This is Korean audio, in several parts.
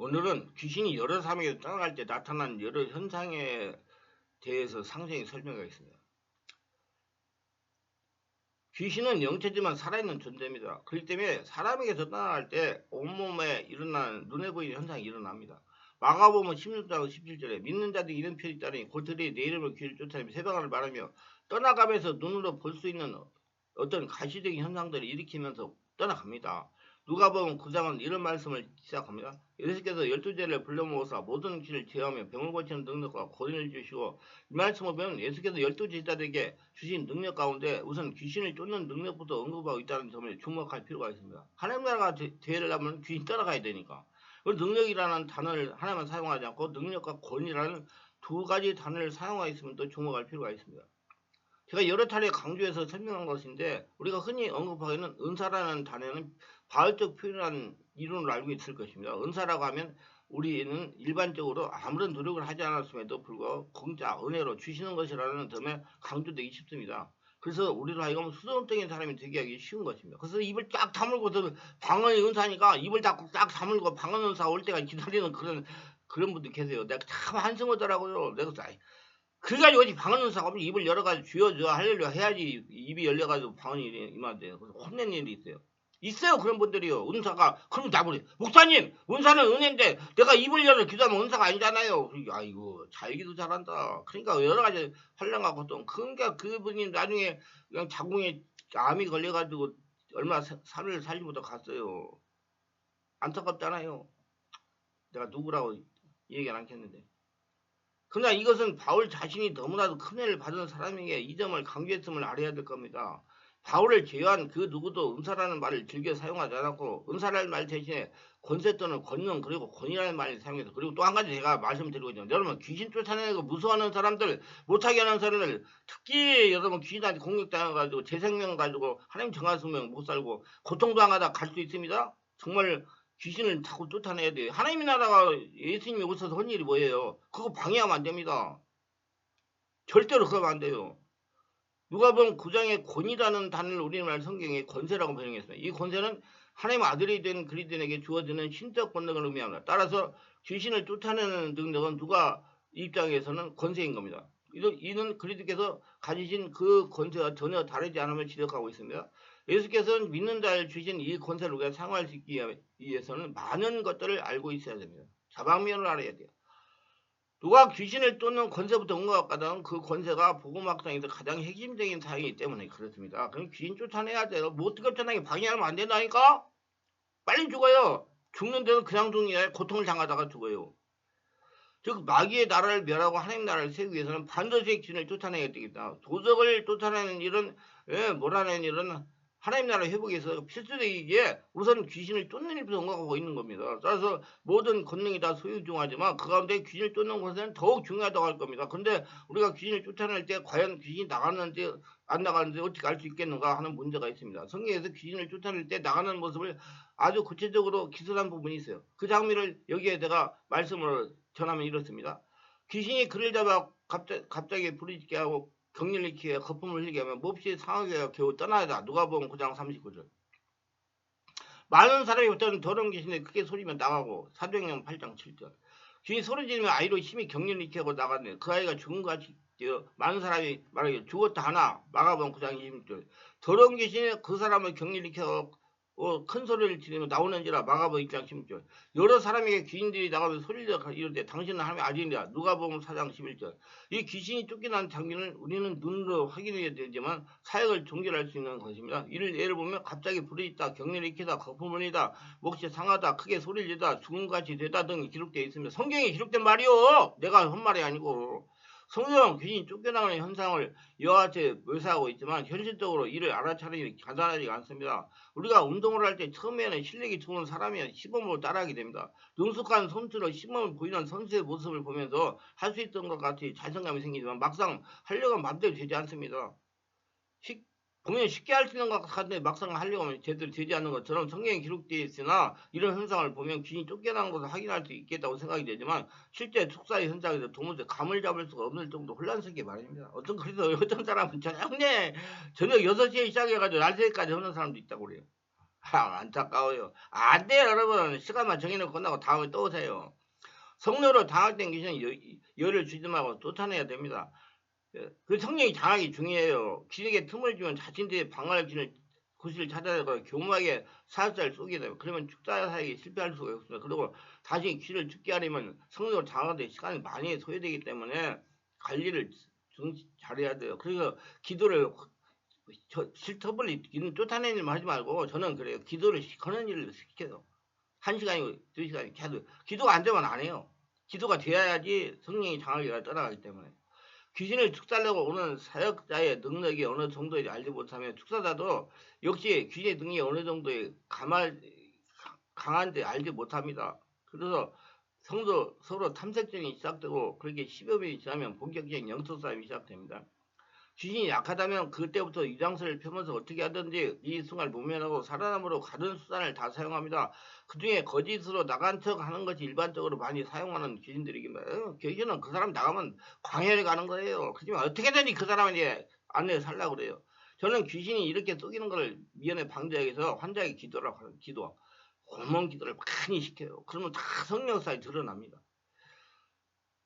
오늘은 귀신이 여러 사람에게 떠나갈 때 나타난 여러 현상에 대해서 상세히 설명하겠습니다. 귀신은 영체지만 살아있는 존재입니다. 그렇기 때문에 사람에게서 떠나갈 때 온몸에 일어나는 눈에 보이는 현상이 일어납니다. 마가복음 16장 17절에 믿는 자들이 이런 표현이 따르니 곧들이 내 이름을 귀를 쫓아내며 세방을 말하며 떠나가면서 눈으로 볼 수 있는 어떤 가시적인 현상들을 일으키면서 떠나갑니다. 누가복음 9장은 이런 말씀을 시작합니다. 예수께서 12제를 불러 모으사 모든 귀를 제어하며 병을 고치는 능력과 권위를 주시고, 이 말씀을 보면 예수께서 12제자들에게 주신 능력 가운데 우선 귀신을 쫓는 능력부터 언급하고 있다는 점에 주목할 필요가 있습니다. 하나님 나라가 되려면 귀신 따라가야 되니까. 그 능력이라는 단어를 하나만 사용하지 않고 능력과 권위라는 두 가지 단어를 사용하고 있으면 또 주목할 필요가 있습니다. 제가 여러 차례 강조해서 설명한 것인데, 우리가 흔히 언급하기는 은사라는 단어는 바울적 표현이라는 이론을 알고 있을 것입니다. 은사라고 하면 우리는 일반적으로 아무런 노력을 하지 않았음에도 불구하고 공짜 은혜로 주시는 것이라는 점에 강조되기 쉽습니다. 그래서 우리로 하여금 수동적인 사람이 되게 하기 쉬운 것입니다. 그래서 입을 쫙 다물고서 방언이 은사니까 입을 딱 다물고 방언 은사 올 때가 기다리는 그런 분들 계세요. 내가 참 한심하더라고요. 내가 그래가지고 어디 방언 은사가 없니? 입을 열어가지고 주여 할렐루야 해야지 입이 열려가지고 방언이 임한대요. 그래서 혼낸 일이 있어요. 있어요, 그런 분들이요. 은사가. 그럼 나보래. 목사님, 은사는 은혜인데 내가 입을 열어 기도하면 은사가 아니잖아요. 아이고, 잘기도 잘한다. 그러니까 여러 가지 활량하고 또 그러니까 그분이 나중에 그냥 자궁에 암이 걸려가지고 얼마 살을 살지 못하고 갔어요. 안타깝잖아요. 내가 누구라고 얘기는 않겠는데. 그러나 이것은 바울 자신이 너무나도 큰 은혜를 받은 사람에게 이 점을 강조했음을 알아야 될 겁니다. 바울을 제외한 그 누구도 은사라는 말을 즐겨 사용하지 않았고, 은사라는 말 대신에 권세 또는 권능 그리고 권위라는 말을 사용해서, 그리고 또 한 가지 제가 말씀드리고 있죠. 여러분, 귀신 쫓아내고 무서워하는 사람들, 못하게 하는 사람들, 특히 여러분 귀신한테 공격당해가지고 제 생명 가지고 하나님 정한 수명 못 살고 고통당하다 갈 수 있습니다. 정말 귀신을 자꾸 쫓아내야 돼요. 하나님의 나라가 예수님이 오셔서 한 일이 뭐예요? 그거 방해하면 안 됩니다. 절대로 그러면 안 돼요. 누가복음 9장의 권위라는 단어를 우리말 성경에 권세라고 번역했습니다. 이 권세는 하나님의 아들이 된 그리스도인에게 주어지는 신적 권능을 의미합니다. 따라서 귀신을 쫓아내는 능력은 누가 입장에서는 권세인 겁니다. 이는 그리스도께서 가지신 그 권세와 전혀 다르지 않음을 지적하고 있습니다. 예수께서는 믿는 자를 주신 이 권세를 우리가 사용할 수 있기 위해서는 많은 것들을 알고 있어야 됩니다. 자방면을 알아야 돼요. 누가 귀신을 쫓는 권세부터 온 것 같다는 그 권세가 복음학당에서 가장 핵심적인 사항이기 때문에 그렇습니다. 그럼 귀신 쫓아내야 돼요. 못 쫓아내게 방해하면 안 된다니까? 빨리 죽어요. 죽는데도 그냥 죽는 게 아니라 고통을 당하다가 죽어요. 즉 마귀의 나라를 멸하고 하나님 나라를 세우기 위해서는 반드시 귀신을 쫓아내야 되겠다. 도적을 쫓아내는 일은 몰아내는 일은 하나님 나라 회복에 있어서 필수적이기에 우선 귀신을 쫓는 일부터 언급하고 있는 겁니다. 따라서 모든 권능이 다 소유중하지만 그 가운데 귀신을 쫓는 것은 더욱 중요하다고 할 겁니다. 그런데 우리가 귀신을 쫓아낼 때 과연 귀신이 나갔는지 안 나가는지 어떻게 알 수 있겠는가 하는 문제가 있습니다. 성경에서 귀신을 쫓아낼 때 나가는 모습을 아주 구체적으로 기술한 부분이 있어요. 그 장면을 여기에 내가 말씀으로 전하면 이렇습니다. 귀신이 그를 잡아 갑자기 부르짖게 하고 격리를 일으키게 거품을 흘리게 하면 몹시 상하게 겨우 떠나야다. 누가복음 9장 39절. 많은 사람이 어떤 더러운 귀신이 크게 소리면 나가고 사도행전 8장 7절. 귀신이 소리 지르면 아이로 힘이 격리를 일으키고 나갔네. 그 아이가 죽은 것 같이 많은 사람이 말하기를 죽었다 하나. 마가복음 9장 26절. 더러운 귀신이 그 사람을 격리를 일으켜 큰 소리를 지르며 나오는지라. 마가복음 1장 16절. 여러 사람에게 귀신들이 나가면서 소리를 이르되 당신은 하나님의 아들이라. 누가복음 4장 11절. 이 귀신이 쫓겨난 장면을 우리는 눈으로 확인해야 되지만 사역을 종결할 수 있는 것입니다. 이를 예를 보면 갑자기 불이 있다, 격리를 일으키다, 거품을 이다, 몫이 상하다, 크게 소리를 지르다, 죽음같이 되다 등이 기록되어 있습니다. 성경에 기록된 말이요. 내가 한 말이 아니고. 성경은 귀신이 쫓겨나가는 현상을 이와 같이 묘사하고 있지만 현실적으로 이를 알아차리기 간단하지 않습니다. 우리가 운동을 할 때 처음에는 실력이 좋은 사람이 시범으로 따라하게 됩니다. 능숙한 선수로 시범을 보이는 선수의 모습을 보면서 할 수 있던 것 같이 자신감이 생기지만 막상 하려고 하면 맘대로 되지 않습니다. 보면 쉽게 할 수 있는 것 같은데 막상 하려고 하면 제대로 되지 않는 것처럼 성경에 기록되어 있으나 이런 현상을 보면 귀신이 쫓겨나는 것을 확인할 수 있겠다고 생각이 되지만 실제 축사의 현장에서 도무지 감을 잡을 수가 없는 정도 혼란스럽게 말입니다. 그래서 어떤 사람은 저녁 6시에 시작해가지고 4시까지 하는 사람도 있다고 그래요. 안타까워요. 안 돼요, 여러분. 시간만 정해놓고 끝나고 다음에 또 오세요. 성령으로 장악된 귀신은 열을 주지 말고 쫓아내야 됩니다. 그 성령이 장악이 중요해요. 귀신에게 틈을 주면 자신들이 방어할 구실을 찾아내고 교묘하게 사역자를 쏘게 돼요. 그러면 축사 사역이 실패할 수가 없습니다. 그리고 다시 귀를 죽게 하려면 성령으로 장악된 시간이 많이 소요되기 때문에 관리를 잘해야 돼요. 그래서 기도를 실터블리 쫓아내는 일 하지 말고 저는 그래요. 기도를 시키는 일을 시켜요. 1시간이고 2시간이 계속 기도가 안 되면 안 해요. 기도가 돼야지 성령이 장악이 떠나가기 때문에 귀신을 축살려고 오는 사역자의 능력이 어느 정도인지 알지 못하면 축사자도 역시 귀신의 능력이 어느 정도의 강한지 알지 못합니다. 그래서 성도 서로 탐색전이 시작되고 그렇게 10여 번이 지나면 본격적인 영적 싸움이 시작됩니다. 귀신이 약하다면 그때부터 유장설을 펴면서 어떻게 하든지 이 순간을 모면하고 살아남으로 가든 수단을 다 사용합니다. 그 중에 거짓으로 나간 척 하는 것이 일반적으로 많이 사용하는 귀신들이기만 귀신은 그 사람 나가면 광야를 가는 거예요. 그지만 어떻게든지 그 사람에게 안내 살라고 그래요. 저는 귀신이 이렇게 속이는 걸 미연에 방지하기 위해서 환자에게 기도라고 하는 기도, 고문 기도를 많이 시켜요. 그러면 다 성령사에 드러납니다.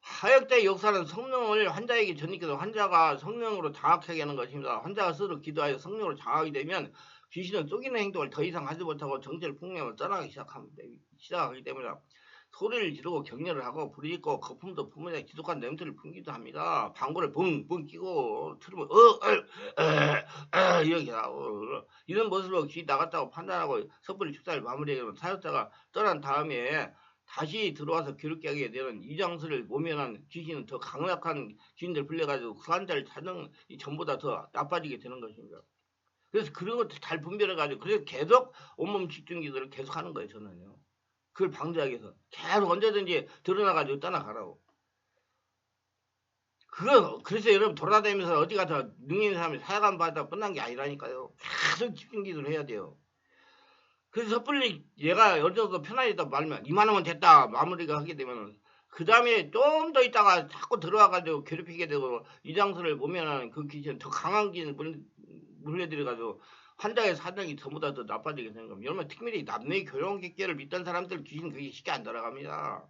사역자의 역사는 성령을 환자에게 전이켜서 환자가 성령으로 장악하게 하는 것입니다. 환자가 스스로 기도하여 성령으로 장악이 되면 귀신은 속이는 행동을 더 이상 하지 못하고 정체를 풍요하며 떠나기 시작하기 때문에 소리를 지르고 격려를 하고 부르짖고 거품도 품으며 지독한 냄새를 풍기도 합니다. 방구를 붕붕 끼고 틀으면 이렇게 하고 이런 모습으로 귀신 나갔다고 판단하고 섣불리 축사를 마무리하면 사역자가 떠난 다음에 다시 들어와서 괴롭게 하게 되는 이장수를 모면한 귀신은 더 강력한 귀신들 불려가지고 그 환자를 찾는 전보다 더 나빠지게 되는 것입니다. 그래서 그런 것도 잘 분별해가지고 그래서 계속 온몸 집중 기도를 계속 하는 거예요. 저는요. 그걸 방지하기 위해서 계속 언제든지 드러나가지고 떠나가라고. 그래서 여러분 돌아다니면서 어디 가서 능력 있는 사람이 사역안 받다 끝난 게 아니라니까요. 계속 집중 기도를 해야 돼요. 그래서 섣불리 얘가 어느 정도 편하게 말면 2만 원은 됐다 마무리가 하게 되면 그 다음에 좀 더 있다가 자꾸 들어와가지고 괴롭히게 되고 이장수를 보면은 그 귀신 더 강한 귀신을 물려들여가지고 환자의 사정이 전부 다 더 나빠지게 되는 겁니다. 여러분 특별히 남녀의 교養객계를 믿던 사람들 귀신 그게 쉽게 안 돌아갑니다.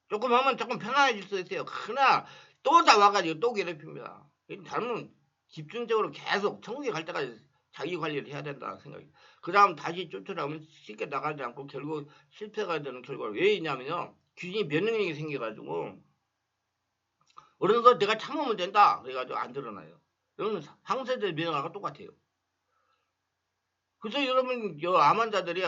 조금 하면 조금 편안해질 수 있어요. 그러나 또 다 와가지고 또 괴롭힙니다. 잘못 집중적으로 계속 천국에 갈 때까지 자기 관리를 해야 된다 생각이. 그 다음 다시 쫓아나오면 쉽게 나가지 않고 결국 실패가 되는 결과를 왜 있냐면요. 귀신이 면역력이 생겨가지고 어느 거 내가 참으면 된다 그래가지고 안 드러나요. 여러분 항세대 면역하고 똑같아요. 그래서 여러분 암 환자들이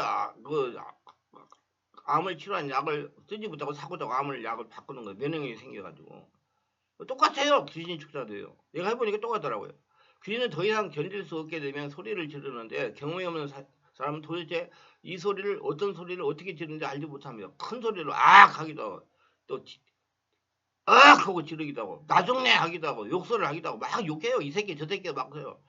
암을 치료한 약을 쓰지 못하고 사고자고 암을 약을 바꾸는 거예요. 면역력이 생겨가지고 똑같아요. 귀신 축사도요. 내가 해보니까 똑같더라고요. 귀신은 더 이상 견딜 수 없게 되면 소리를 지르는데 경험이 없는 사람은 도대체 이 소리를 어떤 소리를 어떻게 지르는지 알지 못합니다. 큰 소리로 악 하기도 하고 또 악 하고 지르기도 하고 나중내 하기도 하고 욕설을 하기도 하고 막 욕해요. 이 새끼 저 새끼 막 해요.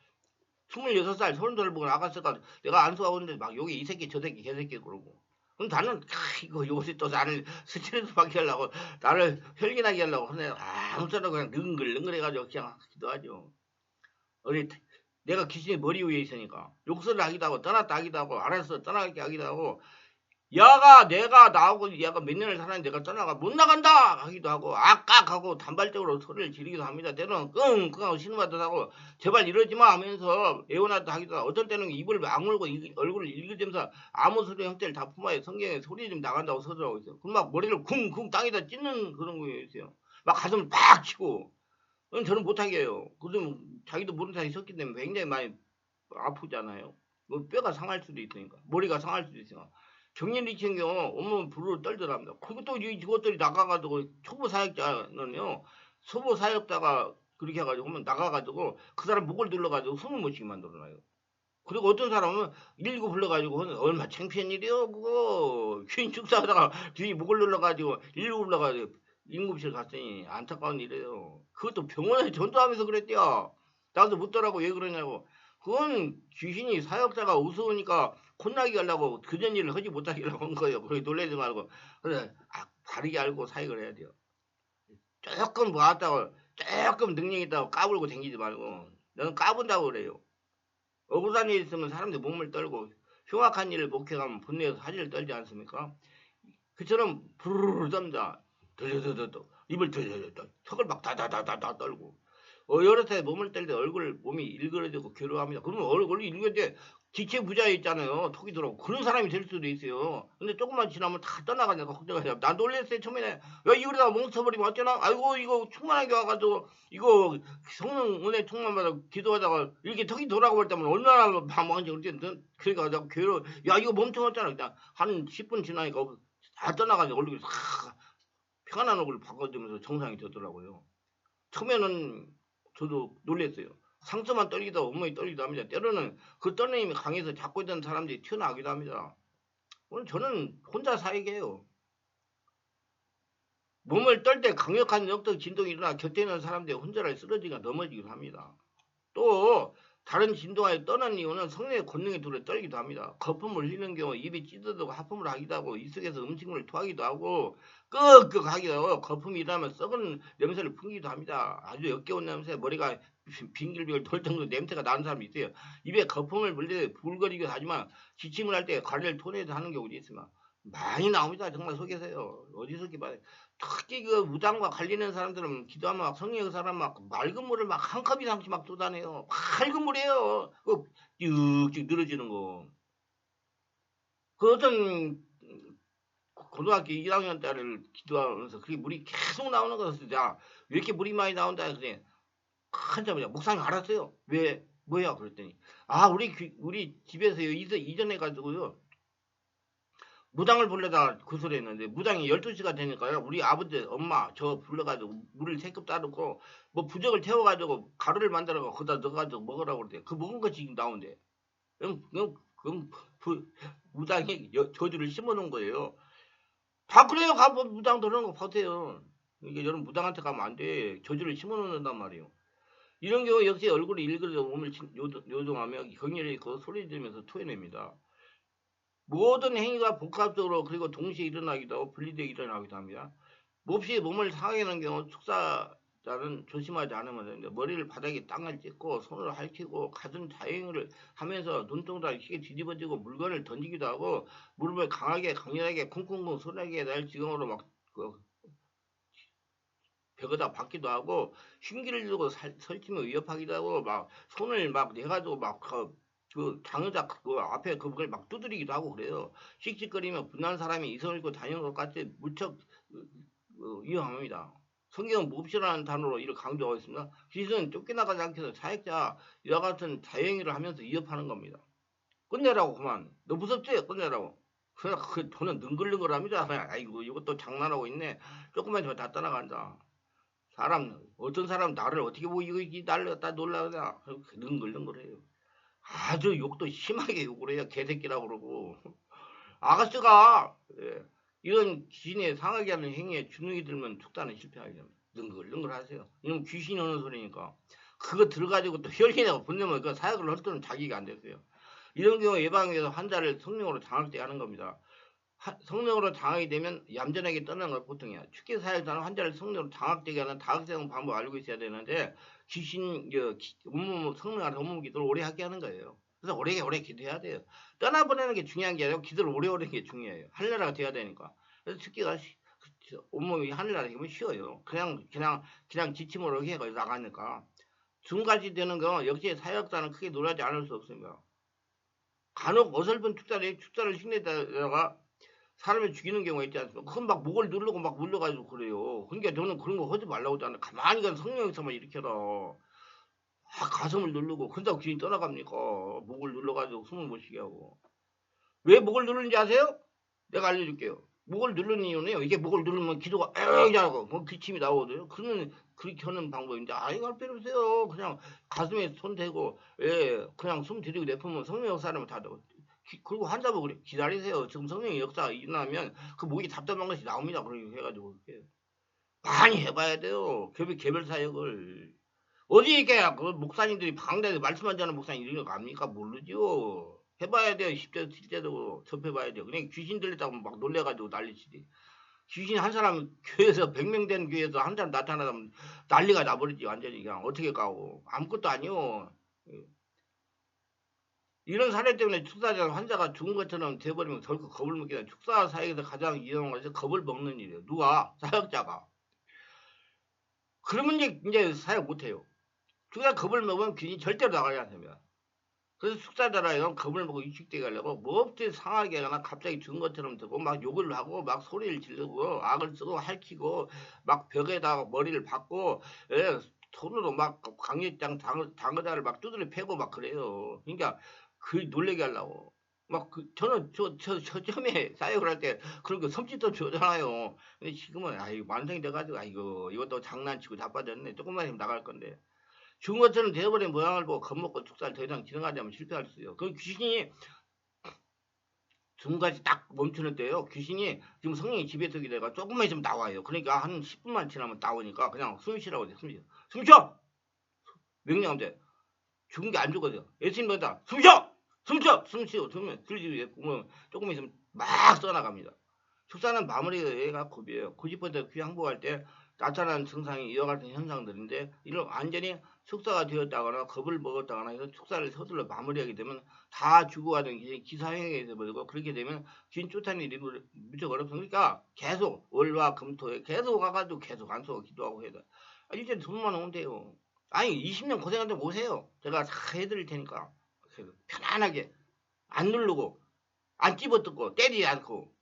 26살 30살 보고 나갔을까 내가 안수하고 있는데 막 욕이 이 새끼 저 새끼 개새끼 그러고 그럼 나는 이거 요새 또 나를 스트레스 받게 하려고 나를 혈기나게 하려고 하네. 아무쪼록 그냥 능글능글해가지고 그냥 기도하죠. 어디 내가 귀신이 머리 위에 있으니까 욕설을 하기도 하고 떠났다 하기도 하고 알았어 떠나게 하기도 하고 내가 나하고 얘가 몇 년을 살았는데 내가 떠나가 못 나간다 하기도 하고 악악 하고 단발적으로 소리를 지르기도 합니다. 때로는 끙끙하고 신음하듯 하고 제발 이러지마 하면서 애원하듯 하기도 하고 어떤 때는 입을 악물고 얼굴을 일그대면서 아무 소리 형태를 다 품어야 성경에 소리 좀 나간다고 서술하고 있어요. 그럼 막 머리를 쿵쿵 땅에다 찢는 그런 거 있어요. 막 가슴을 팍 치고 저는 못하게 해요. 그럼 자기도 모르는 사이에 섰기 때문에 굉장히 많이 아프잖아요. 뭐 뼈가 상할 수도 있으니까 머리가 상할 수도 있으니까 경련 일치는 경우 온몸 불을 떨더랍니다. 그리고 또 이것들이 나가가지고 초보 사역자는요 초보 사역자가 그렇게 해가지고 하면 나가가지고 그 사람 목을 눌러가지고 숨을 못 쉬게 만들어놔요. 그리고 어떤 사람은 119 불러가지고 얼마 창피한 일이요 그거 귀인 축사하다가 뒤에 목을 눌러가지고 119 불러가지고 응급실 갔더니 안타까운 일이에요. 그것도 병원에 전도하면서 그랬대요. 나도 묻더라고 왜 그러냐고. 그건 귀신이 사역자가 우스우니까 혼나게 하려고 그전 일을 하지 못하게 하려고 한 거예요. 그렇게 놀라지 말고. 그래 바르게 알고 사역을 해야 돼요. 조금 모았다고 조금 능력 있다고 까불고 댕기지 말고. 너는 까분다고 그래요. 억울한 일 있으면 사람들 몸을 떨고 흉악한 일을 목격하면 분노해서 사지를 떨지 않습니까? 그처럼 부르르 떱니다. 더더더더 입을 더더더 턱을 막 다다다다다 떨고 여러 차례 몸을 떨 때 몸이 일그러지고 괴로워합니다. 그러면 얼굴이 일그러져 기체 부자에 있잖아요. 턱이 들어오고 그런 사람이 될 수도 있어요. 근데 조금만 지나면 다 떠나가니까 걱정하냐. 나 놀랬어요 처음에는. 야 이거다 멍쳐버리면 어쩌나. 아이고 이거 충만하게 와가지고 이거 성령 은혜 충만받아 기도하다가 이렇게 턱이 돌아가 버렸다면 얼마나 방황한지 그러니까 나 괴로워. 야 이거 멈춰놨잖아. 일단 한 10분 지나니까 다 떠나가지고 얼굴이 싹 평안한 얼굴을 바꿔주면서 정상이 되더라고요. 처음에는 저도 놀랐어요. 상처만 떨리다 온몸이 떨리기도 합니다. 때로는 그 떨는 힘이 강해서 잡고 있던 사람들이 튀어나가기도 합니다. 오늘 저는 혼자 살게요. 몸을 떨 때 강력한 역적 진동이 일어나 곁에 있는 사람들이 혼자를 쓰러지거나 넘어지기도 합니다. 또 다른 진동하에 떠난 이유는 성령의 권능이 들어 떨기도 합니다. 거품을 흘리는 경우 입이 찌드고 하품을 하기도 하고 입속에서 음식물을 토하기도 하고 끄끄하기도 하고 거품이 일어나면 썩은 냄새를 풍기기도 합니다. 아주 역겨운 냄새, 머리가 빙글빙글 돌 정도 냄새가 나는 사람이 있어요. 입에 거품을 물리듯 불거리기도 하지만 기침을 할 때 가래를 토내도 하는 경우도 있으면 많이 나옵니다. 정말 속에서요. 어디서 이렇게 봐요. 특히 그 무당과 관리는 사람들은 기도하면 막 성령 사람 막 맑은 물을 막 한 컵 이상씩 막 쏟아내요. 맑은 물이에요. 그 쭉쭉 늘어지는 거. 그 어떤 고등학교 1학년 딸을 기도하면서 그게 물이 계속 나오는 거였어요. 야, 왜 이렇게 물이 많이 나온다 그랬더니 한참이야. 목사님 알았어요. 왜 뭐야 그랬더니 우리 집에서요 이전해 가지고요. 무당을 불러다 구슬했는데 무당이 12시가 되니까요. 우리 아버지 엄마 저 불러가지고 물을 3컵 따르고 뭐 부적을 태워가지고 가루를 만들어서 거기다 넣어가지고 먹으라고 그랬대. 그 먹은 거 지금 나온대. 그럼 무당이 저주를 심어놓은 거예요. 다 그래요. 가면 무당 들어오는 거 보세요. 이게 여러분 무당한테 가면 안 돼. 저주를 심어놓는단 말이에요. 이런 경우 역시 얼굴이 일그러져 몸을 요동하며 격렬히 그 소리 지르면서 토해냅니다. 모든 행위가 복합적으로 그리고 동시에 일어나기도 하고 분리되어 일어나기도 합니다. 몹시 몸을 상하게 하는 경우 축사자는 조심하지 않으면 되는데 머리를 바닥에 땅을 찍고 손을 핥히고 가슴 자행을 하면서 눈동자를 크게 뒤집어지고 물건을 던지기도 하고 무릎을 강렬하게 쿵쿵쿵 소리나게 날 지경으로 벽에다 박기도 하고 흉기를 들고 설치며 위협하기도 하고 막 손을 막 내가지고 그 장의자 그 앞에 그걸 막 두드리기도 하고 그래요. 씩씩거리며 분한 사람이 이성을 입고 다니는 것 같이 무척 위험합니다. 성경은 몹시라는 단어로 이를 강조하고 있습니다. 귀신은 쫓겨나가지 않기 위해서 사역자 이와 같은 자행위를 하면서 위협하는 겁니다. 끝내라고 그만. 너 무섭지? 끝내라고. 그래 저는 능글능글합니다. 아이고 이것도 장난하고 있네. 조금만 더 다 떠나간다. 어떤 사람 나를 어떻게 보고 이거 나를 갖다 놀라냐. 능글능글해요. 아주 욕도 심하게 욕을 해요. 개새끼라고 그러고. 아가씨가 이런 귀신의 상하게 하는 행위에 주눅이 들면 축단은 실패하게 됩니다. 능글능글 하세요. 이러면 귀신이 오는 소리니까. 그거 들어가지고 또 혈기내고 분내면 그 사역을 할 때는 자기가 안 됐어요. 이런 경우 예방하기 위해서 환자를 성령으로 장악되게 하는 겁니다. 성령으로 장악이 되면 얌전하게 떠나는 걸 보통이야. 축계 사역자는 환자를 성령으로 장악되게 하는 다각성 방법을 알고 있어야 되는데 성령 안에 온몸 기도를 오래 하게 하는 거예요. 그래서 오래 기도해야 돼요. 떠나보내는 게 중요한 게 아니고 기도를 오래 하는 게 중요해요. 하늘나라가 돼야 되니까. 그래서 축계가 온몸이 하늘나라 되면 쉬워요. 그냥 지침으로 해가 나가니까. 중간이 되는 거 역시 사역자는 크게 놀라지 않을 수 없습니다. 간혹 어설픈 축사를 흉내다가 사람을 죽이는 경우가 있지 않습니까? 그건 막 목을 누르고 막 물려가지고 그래요. 그러니까 저는 그런 거 하지 말라고 하잖아요. 가만히 가서 성령에서만 일으켜라. 가슴을 누르고 그런다고 귀신이 떠나갑니까? 목을 눌러가지고 숨을 못 쉬게 하고. 왜 목을 누르는지 아세요? 내가 알려줄게요. 목을 누르는 이유는요. 이게 목을 누르면 기도가 에이 하고 기침이 나오거든요. 그렇게 하는 방법인데 이거 할 필요 없어요. 그냥 가슴에 손 대고 그냥 숨 들이고 내뿜으면 성령 역사하면 다 되고. 그리고 환자분 그래 기다리세요. 지금 성령의 역사가 일어나면 그 목이 답답한 것이 나옵니다. 그렇게 해가지고 이렇게 많이 해봐야 돼요. 개별 사역을 어디 이렇게 그 목사님들이 방대에서 말씀하자는 목사님 이런 거 압니까? 모르죠. 해봐야 돼요. 실제로 접해봐야 돼요. 그냥 귀신 들렸다고 막 놀래가지고 난리치지. 귀신 한 사람 교회에서 100명 된 교회에서 한 사람 나타나면 난리가 나버리지 완전히 그냥 어떻게 가고 아무것도 아니요. 이런 사례 때문에 축사자 환자가 죽은 것처럼 돼버리면 결국 겁을 먹게 돼. 축사 사역에서 가장 위험한 것이 겁을 먹는 일이에요. 누가? 사역자가. 그러면 이제 사역 못해요. 축사 겁을 먹으면 귀신이 절대로 나가지 않습니다. 그래서 축사자라면 겁을 먹고 위축되게 하려고 뭐 없이 상하게 하거나 갑자기 죽은 것처럼 되고 막 욕을 하고 막 소리를 지르고 악을 쓰고 핥히고 막 벽에다가 머리를 박고 예, 손으로 막 강력장 당의자를 막 두드려 패고 막 그래요. 그러니까 그 놀래게 하려고. 막 저는 저 처음에 사역을 할 때 그런 거 섬찟도 주잖아요. 근데 지금은 아이고 만성이 돼가지고 아이고 이것도 장난치고 자빠졌네. 조금만 있으면 나갈 건데. 죽은 것처럼 되어버린 모양을 보고 겁먹고 축사를 더 이상 진행하지 않으면 실패할 수 있어요. 그 귀신이 지금까지 딱 멈추는 때요. 귀신이 지금 성령이 지배적이 돼가 조금만 있으면 나와요. 그러니까 한 10분만 지나면 나오니까 그냥 숨 쉬라고 돼. 숨 쉬어. 숨 쉬어! 명령하면 돼. 죽은 게 안 죽어요. 예수님 보다 숨 쉬어! 숨 쉬어! 숨 쉬어. 숨을 들지 보면 조금 있으면 막 써나갑니다. 축사는 마무리가 급이에요. 90% 귀 항복할 때 나타나는 증상이 이와 같은 현상들인데 이런 완전히 축사가 되었다거나 겁을 먹었다거나 해서 축사를 서둘러 마무리하게 되면 다 죽어가는 기사행위가 되어버리고 그렇게 되면 귀인 쫓아내는 일이 무척 어렵습니까? 계속 월화 금토에 계속 가가지고 계속 안수하고 기도하고 해야 돼. 일주일에 돈만 오면 돼요. 아니 20년 고생한다고 오세요. 제가 다 해드릴 테니까 편안하게 안 누르고 안 집어뜯고 때리지 않고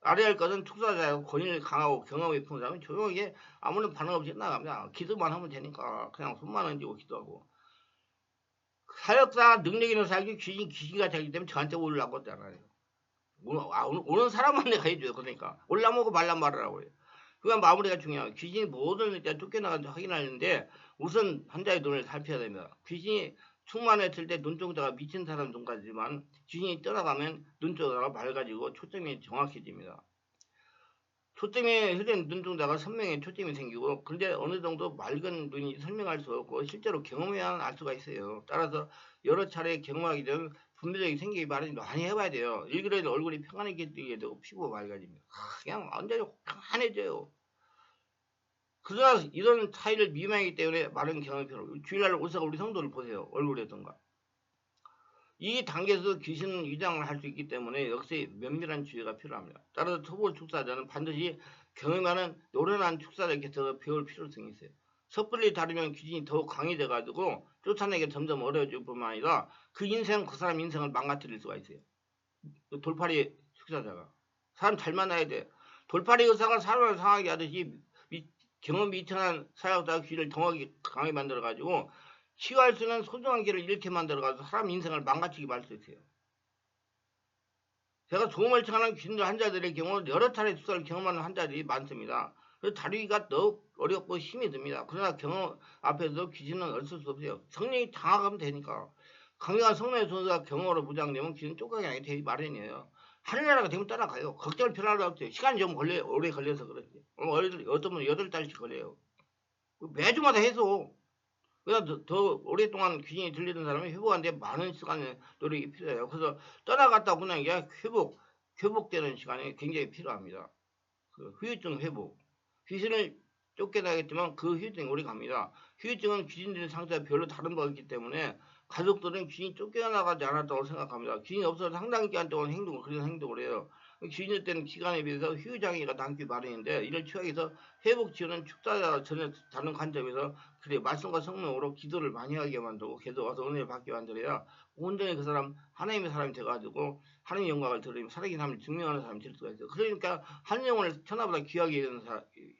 알아야 할 것은 축사자고 권위를 강하고 경험이 깊은 사람은 조용하게 아무런 반응 없이 나갑니다. 기도만 하면 되니까 그냥 손만 얹고 기도하고. 사역자 능력 있는 사역이 귀신가 되기 때문에 저한테 올라고 하잖아요. 오는 사람만 내가 해줘요. 그러니까 올라먹고 말란 말하라고 해요. 그건 마무리가 중요해요. 귀신이 모든 일단 쫓겨나간지 확인하는데 우선 환자의 눈을 살펴야 됩니다. 귀신이 충만했을 때 눈동자가 미친 사람 눈까지만 귀신이 떠나가면 눈동자가 맑아지고 초점이 정확해집니다. 초점이 흐린 눈동자가 선명히 초점이 생기고 그런데 어느 정도 맑은 눈이 설명할 수 없고 실제로 경험해야만 알 수가 있어요. 따라서 여러 차례 경험하기 전 분별력이 생기기 바라니 많이 해봐야 돼요. 일그러도 얼굴이 평안하게 되고 피부가 맑아집니다. 그냥 완전히 평안해져요. 그러나 이런 차이를 미망하기 때문에 많은 경험이 필요해요. 주일날 오셔서 우리 성도를 보세요. 얼굴이던가. 이 단계에서 귀신은 위장을 할 수 있기 때문에 역시 면밀한 주의가 필요합니다. 따라서 초보 축사자는 반드시 경험하는 노련한 축사자에게서 배울 필요성이 있어요. 섣불리 다루면 귀신이 더욱 강해져가지고 쫓아내기 점점 어려워질 뿐만 아니라 그 인생, 그 사람 인생을 망가뜨릴 수가 있어요. 돌팔이 축사자가. 사람 잘 만나야 돼. 돌팔이 의사가 사람을 상하게 하듯이 경험이 미천한 사역자가 귀를 강하게 만들어가지고 치유할 수 있는 소중한 길을 잃게 만들어가서 사람 인생을 망가뜨리게 할 수 있어요. 제가 도움을 청하는 귀신들 환자들의 경우 여러 차례 수사를 경험하는 환자들이 많습니다. 그래서 다루기가 더욱 어렵고 힘이 듭니다. 그러나 경험 앞에서 귀신은 어쩔 수 없어요. 성령이 당하면 되니까. 강력한 성령의 손수가 경험으로 무장되면 귀신은 쫓겨나게 되기 마련이에요. 하늘나라가 되면 따라가요. 걱정을 필요하지 없어요. 시간이 좀 오래 걸려서 그렇지. 어떤 분은 8달씩 걸려요. 매주마다 해서 그래서 더 오랫동안 귀신이 들리는 사람이 회복하는데 많은 시간의 노력이 필요해요. 그래서 떠나갔다 오는 게 회복되는 시간이 굉장히 필요합니다. 그 후유증 회복. 귀신을 쫓겨나겠지만 그 후유증이 오래 갑니다. 후유증은 귀신들의 상태가 별로 다른 바가 있기 때문에 가족들은 귀신이 쫓겨나가지 않았다고 생각합니다. 귀신이 없어서 상당 기간 동안 그런 행동을 해요. 귀신일 때는 기간에 비해서 후유장애가 남기 마련인데 이를 취하기 위해서 회복 지원은 축사자 전혀 다른 관점에서 그래 말씀과 성령으로 기도를 많이 하게 만들고 계속 와서 은혜를 받게 만들어야 온전히 그 사람 하나님의 사람이 돼가지고 하나님의 영광을 드리며 살아계신 사람을 증명하는 사람이 될 수가 있어요. 그러니까 한 영혼을 천하보다 귀하게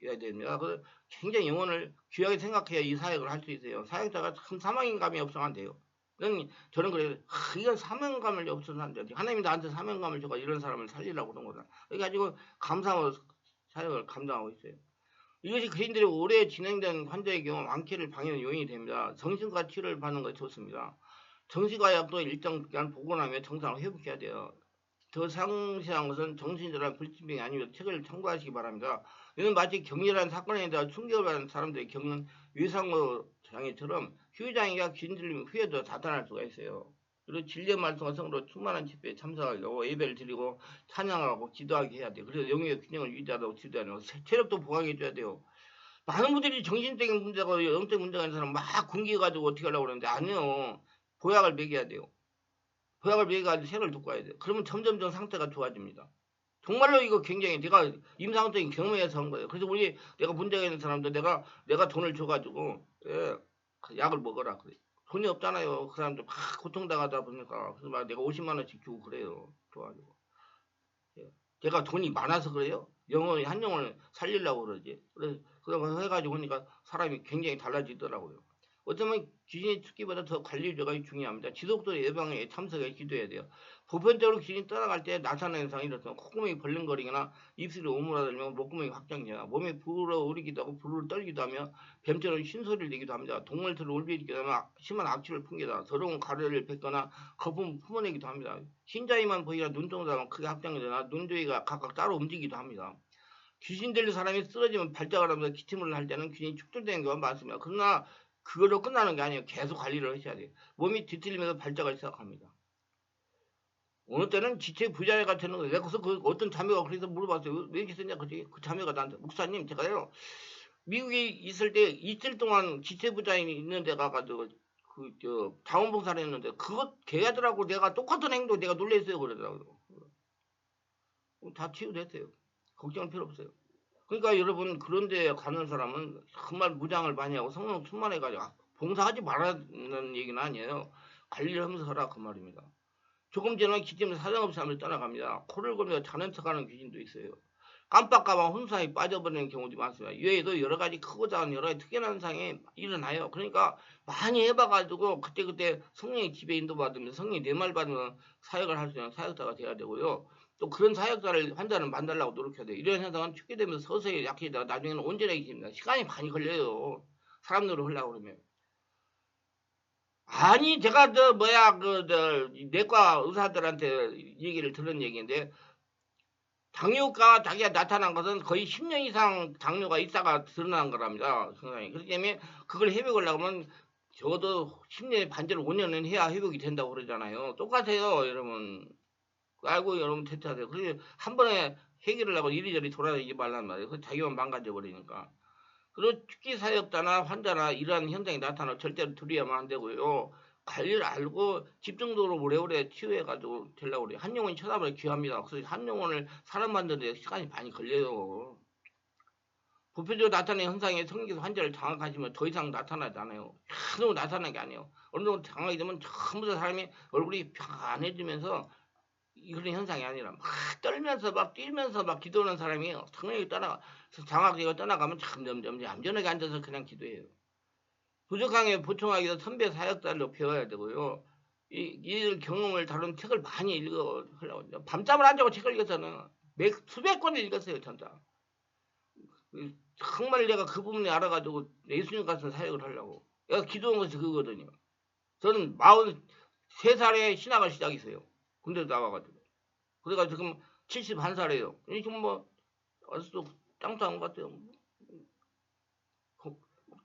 해야 됩니다. 그래서 굉장히 영혼을 귀하게 생각해야 이 사역을 할 수 있어요. 사역자가 큰 사명감이 없으면 안 돼요. 저는 그래요. 이건 사명감을 없어서 안 돼. 하나님이 나한테 사명감을 줘가 이런 사람을 살리려고 그런 거다. 그래가지고 감사하고 사역을 감당하고 있어요. 이것이 그린들이 오래 진행된 환자의 경우 완쾌를 방해하는 요인이 됩니다. 정신과 치료를 받는 것이 좋습니다. 정신과 약도 일정 기간 보고 나면 정상을 회복해야 돼요. 더 상세한 것은 정신질환 불치병이 아니면 책을 참고하시기 바랍니다. 이는 마치 격렬한 사건에 대한 충격을 받은 사람들이 겪는 외상후 장애처럼 후유장애가 긴들림 후에도 나타날 수가 있어요. 그리고 진리의 말씀과 성으로 충만한 집회에 참석하려고 예배를 드리고 찬양하고 기도하게 해야 돼요. 그래서 영의 균형을 유지하도록 지도하는 체력도 보강해줘야 돼요. 많은 분들이 정신적인 문제가 영적 문제가 있는 사람 막 굶겨가지고 어떻게 하려고 그러는데 아니요. 보약을 먹여야 돼요. 보약을 먹여가지고 색을 돋고 와야 돼요. 그러면 점점점 상태가 좋아집니다. 정말로 이거 굉장히 내가 임상적인 경험에서 한 거예요. 그래서 우리 내가 문제가 있는 사람도 내가 돈을 줘가지고 예, 그 약을 먹어라 그래. 돈이 없잖아요. 그 사람들 막 고통당하다 보니까 그래서 막 내가 50만 원씩 주고 그래요. 좋아가지고 예. 제가 돈이 많아서 그래요. 영혼이 한 영혼을 살리려고 그러지. 그래서 그거 해가지고 하니까 사람이 굉장히 달라지더라고요. 어쩌면 귀신이 죽기보다 더 관리가 중요합니다. 지속적으로 예방에 참석해 기도해야 돼요. 보편적으로 귀신이 떠나갈 때 나타나는 현상이 이렇습니다. 콧구멍이 벌렁거리거나 입술이 오므라들면 목구멍이 확장되거나 몸이 불어오르기도 하고 불을 떨기도 하며 뱀처럼 쉰소리를 내기도 합니다. 동물처럼 울부짖기도 하며 심한 악취를 풍기도 하고 더러운 가래를 뱉거나 거품을 품어내기도 합니다. 흰자위만 보이거나 눈동자가 크게 확장되거나 눈조위가 각각 따로 움직이기도 합니다. 귀신 들린 사람이 쓰러지면 발작을 하면서 기침을 할 때는 귀신이 축출되는 경우가 많습니다. 그러나 그걸로 끝나는 게 아니에요. 계속 관리를 하셔야 돼요. 몸이 뒤틀리면서 발작을 시작합니다. 어느 때는 지체 부자가 되는 거예요. 내가 그 어떤 자매가 그래서 물어봤어요. 왜 이렇게 썼냐? 그 자매가 나한테 목사님 제가요 미국에 있을 때 이틀 동안 지체 부자인 있는 데 가가지고 그 자원봉사를 했는데 그것 걔들하고 내가 똑같은 행동 내가 놀랬어요 그러더라고요. 다 치유됐어요. 걱정할 필요 없어요. 그러니까 여러분 그런데 가는 사람은 정말 무장을 많이 하고 성령 충만해가지고 봉사하지 말라는 얘기는 아니에요. 관리를 하면서 하라 그 말입니다. 조금 전에 기침을 사정없이 하면서 떠나갑니다. 코를 골며 자는 척하는 귀신도 있어요. 깜빡깜빡 혼사에 빠져버리는 경우도 많습니다. 이외에도 여러 가지 크고 작은 여러 가지 특이한 현상이 일어나요. 그러니까 많이 해봐가지고 그때그때 성령의 지배 인도받으면서 성령이 내 말 받으면 사역을 할 수 있는 사역자가 돼야 되고요. 또 그런 사역자를 환자를 만들려고 노력해야 돼요. 이런 현상은 죽게 되면서 서서히 약해지다가 나중에는 온전해집니다. 시간이 많이 걸려요. 사람들을 하려고 그러면. 아니 제가 내과 의사들한테 얘기를 들은 얘기인데 당뇨가 자기가 나타난 것은 거의 10년 이상 당뇨가 있다가 드러난 거랍니다. 그렇기 때문에 그걸 회복을 하려면 적어도 10년에 반절 5년은 해야 회복이 된다고 그러잖아요. 똑같아요, 여러분. 알고 여러분 대처하세요. 그래서 한 번에 해결을 하고 이리저리 돌아다니지 말란 말이에요. 그 자기만 망가져 버리니까. 그리고 특히 사역자나 환자나 이러한 현상이 나타나면 절대로 두려워하면 안 되고요. 관리를 알고 집중적으로 오래오래 치유해가지고 되려고 그래요. 한 영혼이 쳐다보면 귀합니다. 그래서 한 영혼을 사람 만드는데 시간이 많이 걸려요. 보편적으로 나타나는 현상에 성경에서 환자를 장악하시면 더 이상 나타나지 않아요. 계속 나타나는 게 아니에요. 어느 정도 장악이 되면 전부 다 사람이 얼굴이 평안해지면서 이런 현상이 아니라 막 떨면서 막 뛰면서 막 기도하는 사람이 성령이 장악되고 떠나가면 점점점 얌전하게 앉아서 그냥 기도해요. 부족하게 보충하기 위해서 선배 사역자를 배워야 되고요. 이 경험을 다룬 책을 많이 읽으려고 밤잠을 안 자고 책을 읽어서는 수백 권을 읽었어요 진짜. 정말 내가 그 부분을 알아가지고 예수님 같은 사역을 하려고 내가 기도한 것이 그거거든요. 저는 43살에 신학을 시작했어요. 군대 나와가지고. 그래가지고 지금 71살이에요. 지금 뭐 아직도 짱짱한 것 같아요.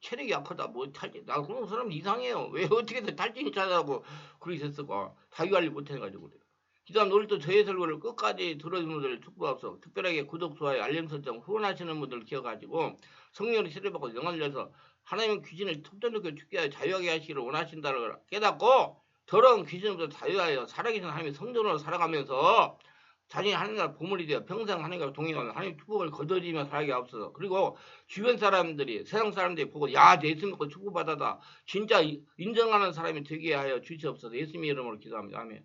체력이 약하다. 뭐 탈진. 나 그런 사람 이상해요. 왜 어떻게든 탈진이 찾아가고 그러셨을까? 자기 관리 못해가지고 그래요. 기도한 오늘도 저의 설교를 끝까지 들어주는 분들 축복하옵소서. 특별하게 구독, 좋아요, 알림 설정 후원하시는 분들 기억가지고 성령을 세례받고 영을 내서 하나님의 귀신을 톱전놓게 죽게 하여 자유하게 하시기를 원하신다는 걸 깨닫고 더러운 귀신으로부터 자유하여 살아계신 하나님의 성전으로 살아가면서 자신이 하나님과 보물이 되어 평생 하나님과 동행하는 하나님 축복을 거둬들이며 살게 하옵소서. 그리고 주변 사람들이 세상 사람들이 보고 야 예수 믿고 축복받았다. 진짜 인정하는 사람이 되게 하여 주시옵소서. 예수님의 이름으로 기도합니다. 아멘.